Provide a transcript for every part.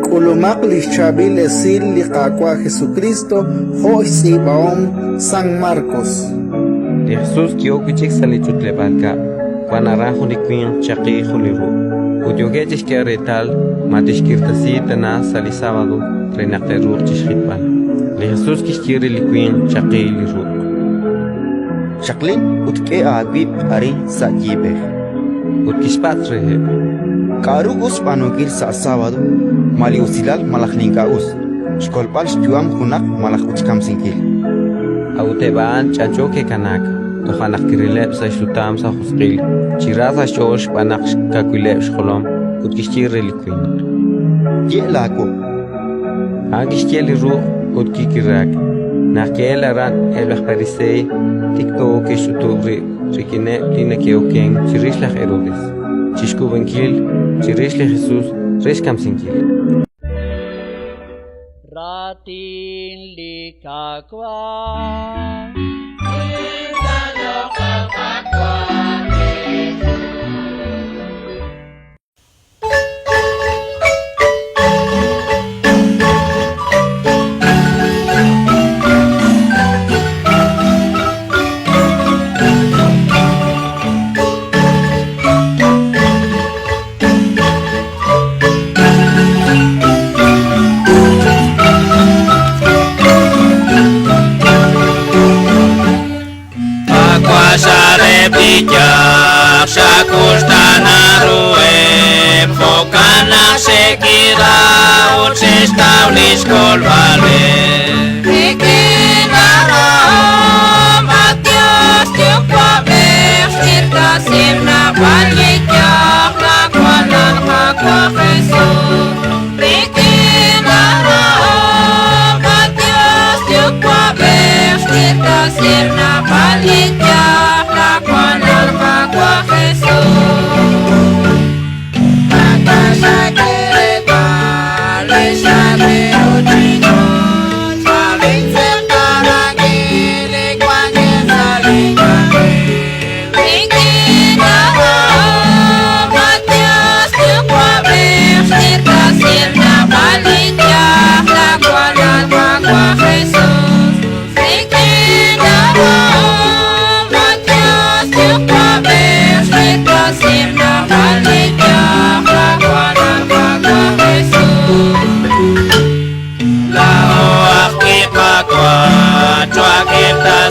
Kulumak lischabil esil liqaqua Jesucristo Jois Ibaom San Marcos. De Jesús kiokuchik salichutlebalka, Juanarajo ni queen chaqui juliru. Udiogetis que retal, matishkirtasita na sali sábado, renaqterur chishritpan. De Jesús kishkiri li queen chaqui liru. Shaklin utke agib ari sa jibe. Utkishpatrehe. Karugus panogir sa sábado, mali usilal malaklinkaus. Shkolpal shtuam hunak malak uchkam sinkil. Autebaan chachoke kanak, tohanak kirilep sa shtutam sa husqil. Chiraza shosh panak kakulep shkolom, utkishkiri li queen. Ye lako. Agishkeli ru utkikirak. Nakel aran elakparisei, tiktok shutubri, rikine linekeuken, chirishlach erodes. Chishkubenkil, chirishle Jesús, reshkam sinkil. Ratin likakwa bijak syakus tanarue pokana sekira utsis kaulis kolvale ikinara matios tiukwabe sirka simna balikyak lakwanan kakwa Jesus ikinara matios tiukwabe sirka simna balikyak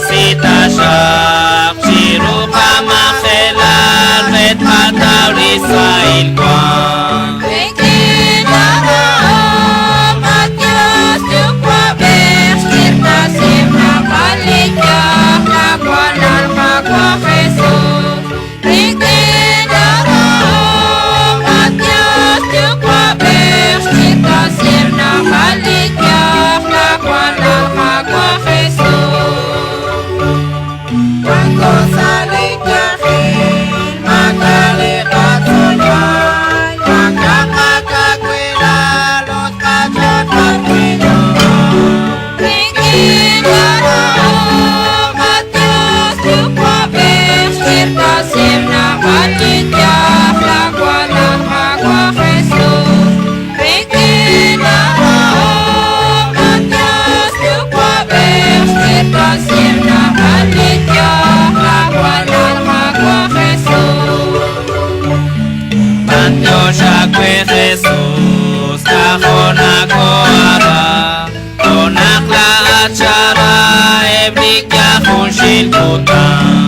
Sita syak sirupa makhelal vet mataw lisail kwan ikinara matios tiukwaber sirta simna balikyak lakwanan kakwa Jesus ikinara matios tiukwaber sirta simna balikyak lakwanan kakwa Jesus Jesus, kahona koara, konak la acara, eblik ya khunshil kutan.